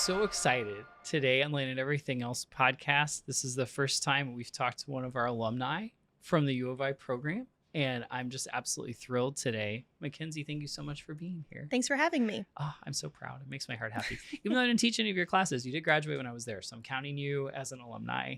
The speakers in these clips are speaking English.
so excited today on Land and Everything Else podcast. This is the first time we've talked to one of our alumni from the U of I program, and I'm just absolutely thrilled today. Mackenzie, thank you so much for being here. Thanks for having me. Oh, I'm so proud. It makes my heart happy. Even though I didn't teach any of your classes, you did graduate when I was there, so I'm counting you as an alumni,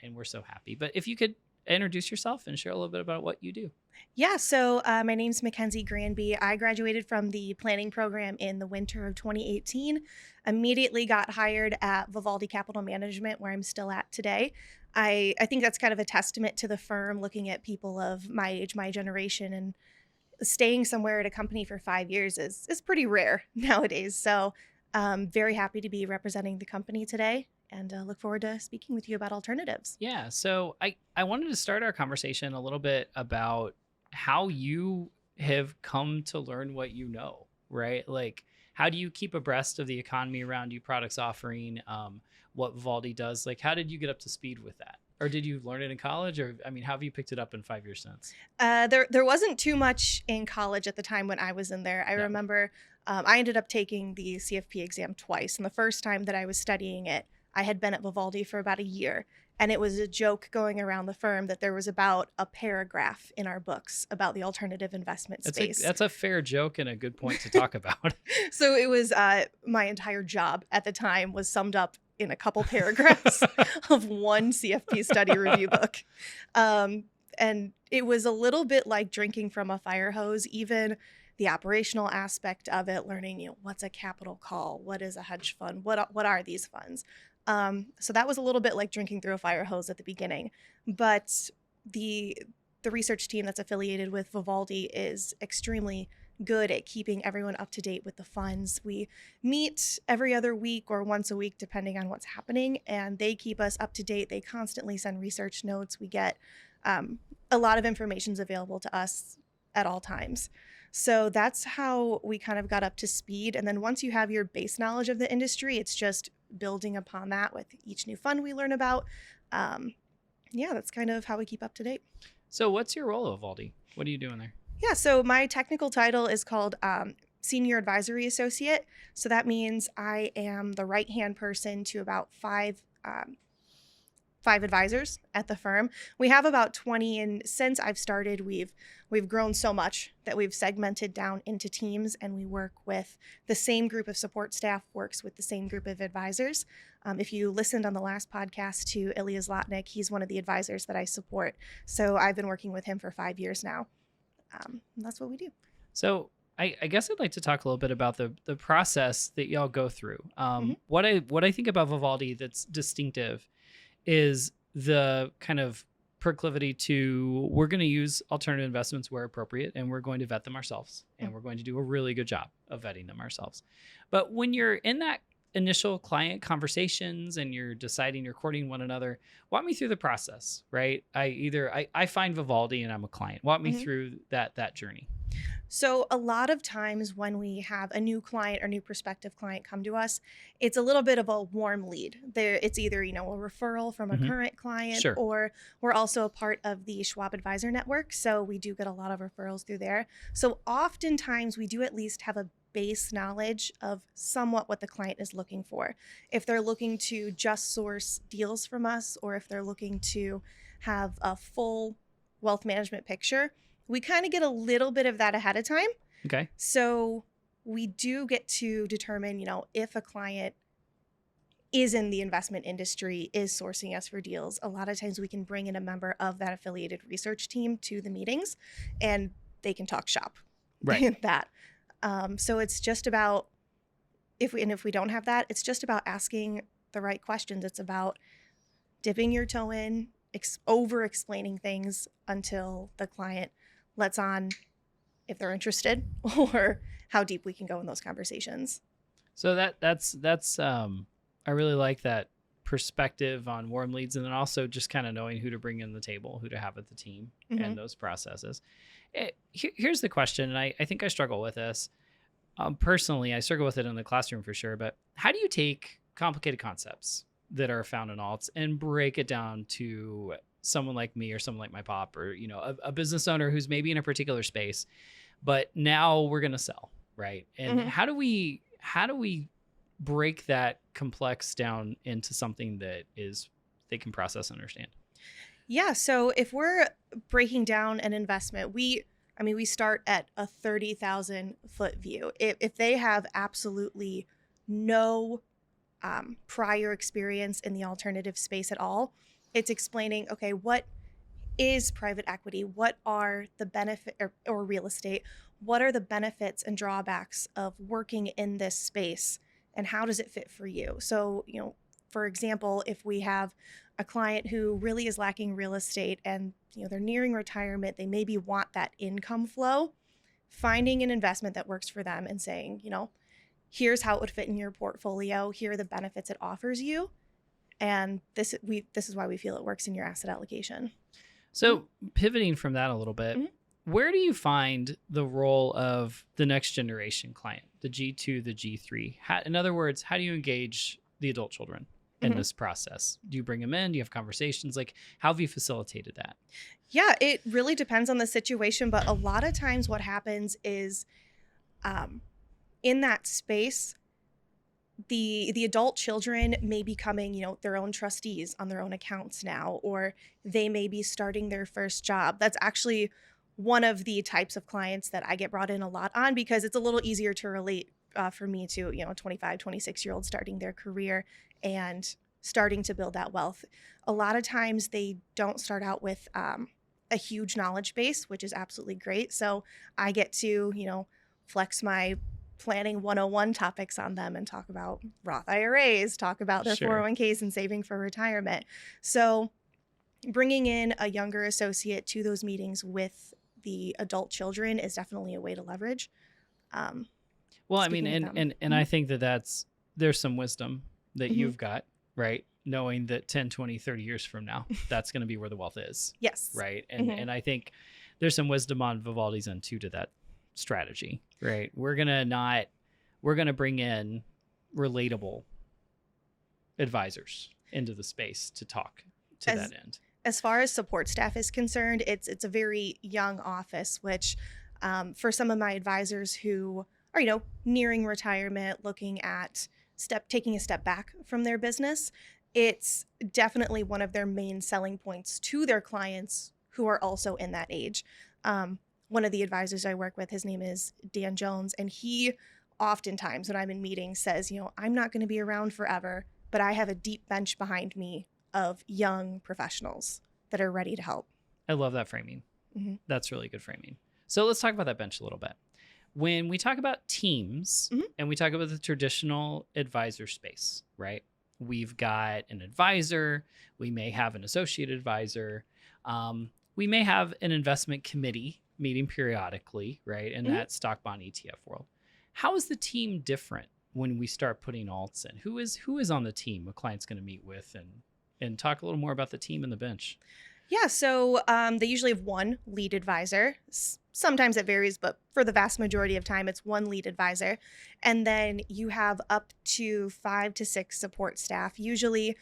and we're so happy. But if you could introduce yourself and share a little bit about what you do. Yeah, so my name's Mackenzie Granby. I graduated from the planning program in the winter of 2018. Immediately got hired at Vivaldi Capital Management, where I'm still at today. I think that's kind of a testament to the firm, looking at people of my age, my generation, and staying somewhere at a company for 5 years is pretty rare nowadays. So very happy to be representing the company today, and look forward to speaking with you about alternatives. Yeah, so I wanted to start our conversation a little bit about how you have come to learn what you know, right? Like, how do you keep abreast of the economy around you, products offering, what Vivaldi does? Like, how did you get up to speed with that? Or did you learn it in college? Or, I mean, how have you picked it up in 5 years since? There wasn't too much in college at the time when I was in there. I remember I ended up taking the CFP exam twice. And the first time that I was studying it, I had been at Vivaldi for about a year. And it was a joke going around the firm that there was about a paragraph in our books about the alternative investment space. That's a fair joke and a good point to talk about. So it was my entire job at the time was summed up in a couple paragraphs of one CFP study review book. And it was a little bit like drinking from a fire hose, even the operational aspect of it, learning, what's a capital call? What is a hedge fund? What are these funds? So that was a little bit like drinking through a fire hose at the beginning. But the research team that's affiliated with Vivaldi is extremely good at keeping everyone up to date with the funds. We meet every other week or once a week, depending on what's happening, and they keep us up to date. They constantly send research notes. We get a lot of information available to us at all times. So that's how we kind of got up to speed. And then once you have your base knowledge of the industry, it's just building upon that with each new fund we learn about. That's kind of how we keep up to date. So what's your role at Vivaldi? What are you doing there? Yeah, so my technical title is called Senior Advisory Associate. So that means I am the right-hand person to about five advisors at the firm. We have about 20, and since I've started, we've grown so much that we've segmented down into teams, and we work with the same group of support staff works with the same group of advisors. If you listened on the last podcast to Ilya Zlotnick, he's one of the advisors that I support. So I've been working with him for 5 years now. That's what we do. So I guess I'd like to talk a little bit about the process that y'all go through. What I think about Vivaldi that's distinctive is the kind of proclivity to, we're going to use alternative investments where appropriate, and we're going to vet them ourselves, and we're going to do a really good job of vetting them ourselves. But when you're in that initial client conversations and you're deciding, you're courting one another, walk me through the process, right? I find Vivaldi and I'm a client. Walk me through that journey. So a lot of times when we have a new client or new prospective client come to us, it's a little bit of a warm lead. It's either, a referral from a current client, Sure. or we're also a part of the Schwab Advisor Network. So we do get a lot of referrals through there. So oftentimes we do at least have a base knowledge of somewhat what the client is looking for. If they're looking to just source deals from us, or if they're looking to have a full wealth management picture, we kind of get a little bit of that ahead of time. Okay. So we do get to determine, if a client is in the investment industry, is sourcing us for deals. A lot of times we can bring in a member of that affiliated research team to the meetings, and they can talk shop. Right. that. So it's just about, if we don't have that, it's just about asking the right questions. It's about dipping your toe in, over explaining things until the client lets on if they're interested, or how deep we can go in those conversations. So that's I really like that perspective on warm leads, and then also just kind of knowing who to bring in the table, who to have at the team, and those processes. Here's the question, and I think I struggle with this. Personally, I struggle with it in the classroom for sure, but how do you take complicated concepts that are found in alts and break it down to someone like me or someone like my pop, or a business owner who's maybe in a particular space, but now we're going to sell, right? And how do we break that complex down into something that is they can process and understand? Yeah. So if we're breaking down an investment, we start at a 30,000 foot view. If they have absolutely no prior experience in the alternative space at all, it's explaining, okay, what is private equity? What are the benefit or real estate? What are the benefits and drawbacks of working in this space? And how does it fit for you? So, for example, if we have a client who really is lacking real estate and, they're nearing retirement, they maybe want that income flow, finding an investment that works for them and saying, here's how it would fit in your portfolio. Here are the benefits it offers you. And this is why we feel it works in your asset allocation. So pivoting from that a little bit, where do you find the role of the next generation client, the G2, the G3? In other words, how do you engage the adult children in this process? Do you bring them in? Do you have conversations? Like, how have you facilitated that? Yeah, it really depends on the situation. But a lot of times what happens is in that space, the adult children may be becoming, their own trustees on their own accounts now, or they may be starting their first job. That's actually one of the types of clients that I get brought in a lot on, because it's a little easier to relate for me to, 25, 26-year-olds starting their career and starting to build that wealth. A lot of times they don't start out with a huge knowledge base, which is absolutely great. So I get to, flex my planning 101 topics on them and talk about Roth IRAs, talk about their 401ks and saving for retirement. So bringing in a younger associate to those meetings with the adult children is definitely a way to leverage. Well, I mean, and I think there's some wisdom that you've got, right? Knowing that 10, 20, 30 years from now, that's going to be where the wealth is. Yes. Right. And I think there's some wisdom on Vivaldi's end too to that strategy, right? We're going to bring in relatable advisors into the space to talk to that end. As far as support staff is concerned, it's a very young office, which for some of my advisors who are, nearing retirement, looking at taking a step back from their business, it's definitely one of their main selling points to their clients who are also in that age. One of the advisors I work with, his name is Dan Jones, and he oftentimes when I'm in meetings says, I'm not going to be around forever, but I have a deep bench behind me of young professionals that are ready to help. I love that framing. That's really good framing. So let's talk about that bench a little bit. When we talk about teams and we talk about the traditional advisor space, right? We've got an advisor. We may have an associate advisor. We may have an investment committee meeting periodically, right? In that stock bond ETF world. How is the team different when we start putting alts in? Who is on the team a client's going to meet with, and talk a little more about the team and the bench? Yeah, so they usually have one lead advisor. Sometimes it varies, but for the vast majority of time, it's one lead advisor. And then you have up to 5 to 6 support staff. Usually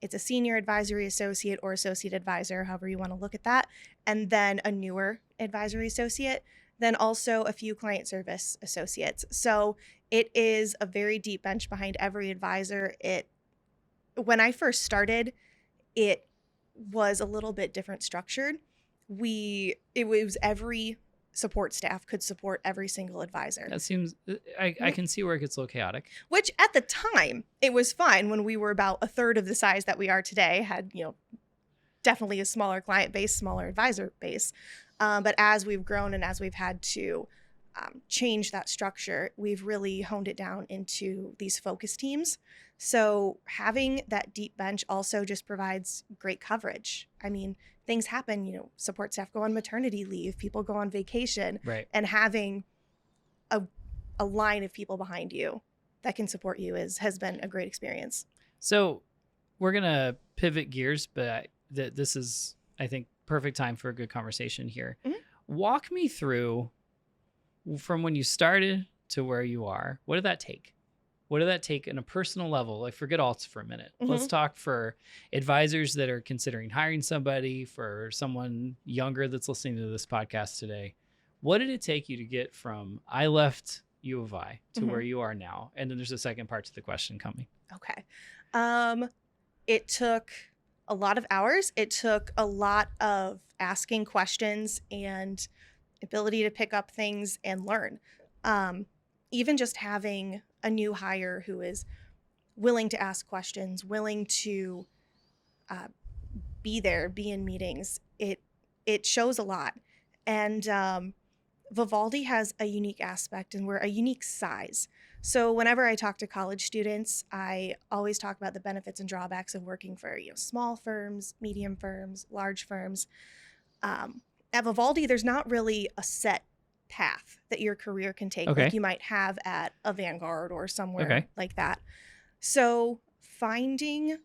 it's a senior advisory associate or associate advisor, however you want to look at that. And then a newer advisory associate. Then also a few client service associates. So it is a very deep bench behind every advisor. When I first started, it was a little bit different structured. It was every support staff could support every single advisor. That seems, I can see where it gets a little chaotic. Which at the time, it was fine when we were about a third of the size that we are today, had, definitely a smaller client base, smaller advisor base. But as we've grown and as we've had to change that structure, we've really honed it down into these focus teams. So having that deep bench also just provides great coverage. I mean, things happen, support staff go on maternity leave, people go on vacation, right? And having a line of people behind you that can support you has been a great experience. So we're going to pivot gears, but this is, I think, perfect time for a good conversation here. Walk me through from when you started to where you are. What did that take? What did that take in a personal level? Like, forget alts for a minute. Let's talk for advisors that are considering hiring somebody, for someone younger that's listening to this podcast today. What did it take you to get from I left U of I to where you are now? And then there's a second part to the question coming. Okay. It took a lot of hours. It took a lot of asking questions and ability to pick up things and learn. Even just having a new hire who is willing to ask questions, willing to be there, be in meetings, it shows a lot. And Vivaldi has a unique aspect, and we're a unique size. So whenever I talk to college students, I always talk about the benefits and drawbacks of working for small firms, medium firms, large firms. At Vivaldi, there's not really a set path that your career can take, like you might have at a Vanguard or somewhere like that. So finding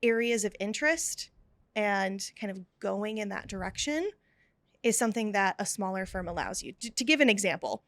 areas of interest and kind of going in that direction is something that a smaller firm allows you. To give an example,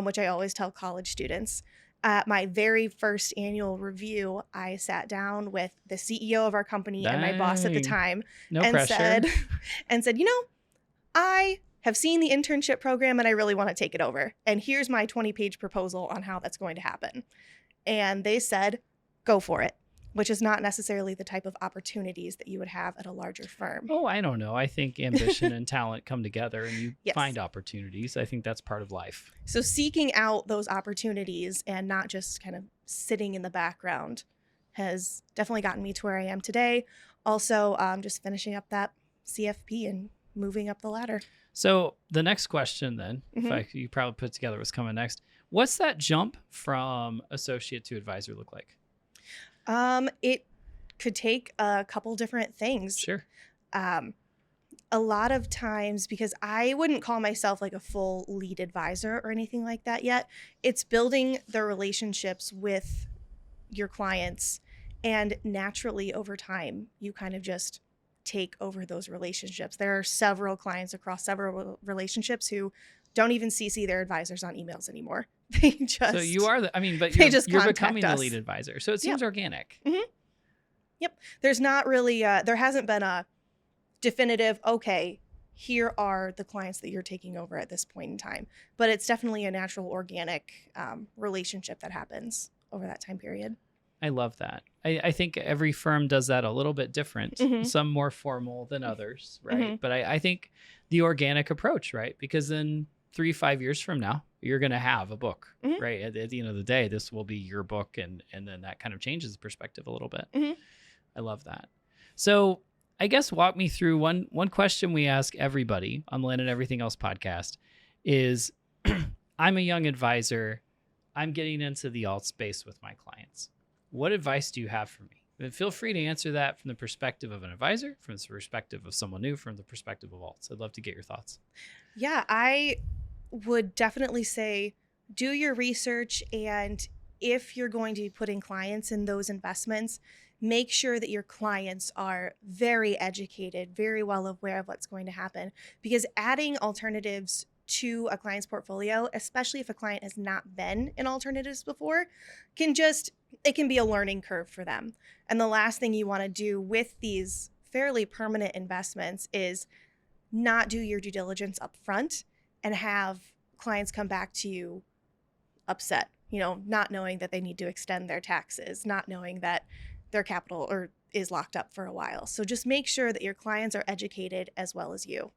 which I always tell college students, at my very first annual review, I sat down with the CEO of our company and my boss at the time said, I have seen the internship program and I really want to take it over. And here's my 20-page proposal on how that's going to happen. And they said, go for it, which is not necessarily the type of opportunities that you would have at a larger firm. Oh, I don't know. I think ambition and talent come together and you find opportunities. I think that's part of life. So seeking out those opportunities and not just kind of sitting in the background has definitely gotten me to where I am today. Also, just finishing up that CFP and moving up the ladder. So the next question then, you probably put together what's coming next. What's that jump from associate to advisor look like? It could take a couple different things. Sure. A lot of times, because I wouldn't call myself like a full lead advisor or anything like that yet, it's building the relationships with your clients. And naturally over time, you kind of just take over those relationships. There are several clients across several relationships who don't even CC their advisors on emails anymore. They just, so you are but you're becoming the lead advisor. So it seems organic. Yep. There's not really, there hasn't been a definitive, okay, here are the clients that you're taking over at this point in time. But it's definitely a natural, organic relationship that happens over that time period. I love that. I think every firm does that a little bit different, some more formal than others, right? But I think the organic approach, right? Because in 3-5 years from now, you're going to have a book, right? At the end of the day, this will be your book. And then that kind of changes the perspective a little bit. I love that. So I guess walk me through one question we ask everybody on the Land and Everything Else podcast is, I'm a young advisor. I'm getting into the alt space with my clients. What advice do you have for me? And feel free to answer that from the perspective of an advisor, from the perspective of someone new, from the perspective of alts. I'd love to get your thoughts. Yeah, I would definitely say do your research. And if you're going to be putting clients in those investments, make sure that your clients are very educated, very well aware of what's going to happen. Because adding alternatives to a client's portfolio, especially if a client has not been in alternatives before, it can be a learning curve for them. And the last thing you want to do with these fairly permanent investments is not do your due diligence up front and have clients come back to you upset, not knowing that they need to extend their taxes, not knowing that their capital is locked up for a while. So just make sure that your clients are educated as well as you.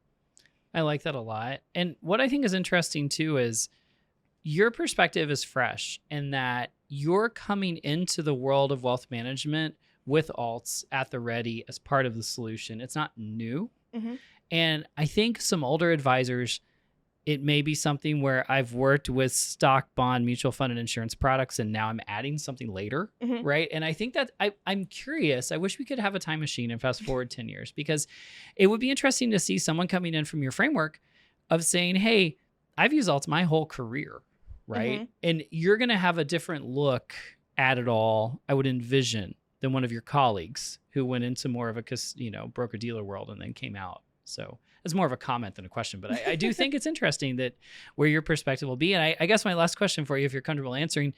I like that a lot. And what I think is interesting too is your perspective is fresh in that you're coming into the world of wealth management with alts at the ready as part of the solution. It's not new. And I think some older advisors, it may be something where I've worked with stock, bond, mutual fund, and insurance products, and now I'm adding something later, right? And I think that I'm curious. I wish we could have a time machine and fast forward 10 years, because it would be interesting to see someone coming in from your framework of saying, hey, I've used alts my whole career, right? And you're going to have a different look at it all, I would envision, than one of your colleagues who went into more of a broker-dealer world and then came out. So it's more of a comment than a question, but I do think it's interesting that where your perspective will be. And I guess my last question for you, if you're comfortable answering,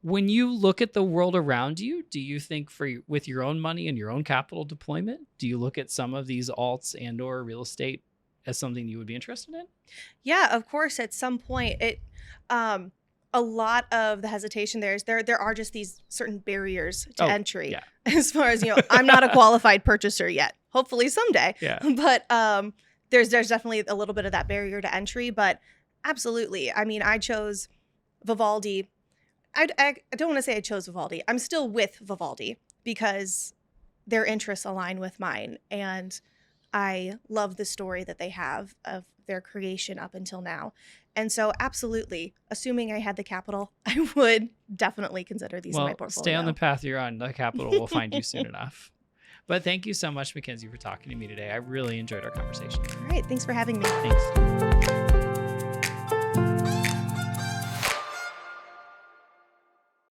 when you look at the world around you, do you think with your own money and your own capital deployment, do you look at some of these alts and or real estate as something you would be interested in? Yeah, of course. At some point, a lot of the hesitation there are just these certain barriers to entry. Yeah. As far as, I'm not a qualified purchaser yet. Hopefully someday. Yeah. But there's definitely a little bit of that barrier to entry. But absolutely. I mean, I chose Vivaldi. I don't want to say I chose Vivaldi. I'm still with Vivaldi because their interests align with mine. And I love the story that they have of their creation up until now. And so absolutely, assuming I had the capital, I would definitely consider these in my portfolio. Stay on the path you're on. The capital will find you soon enough. But thank you so much, Mackenzie, for talking to me today. I really enjoyed our conversation. All right. Thanks for having me. Thanks.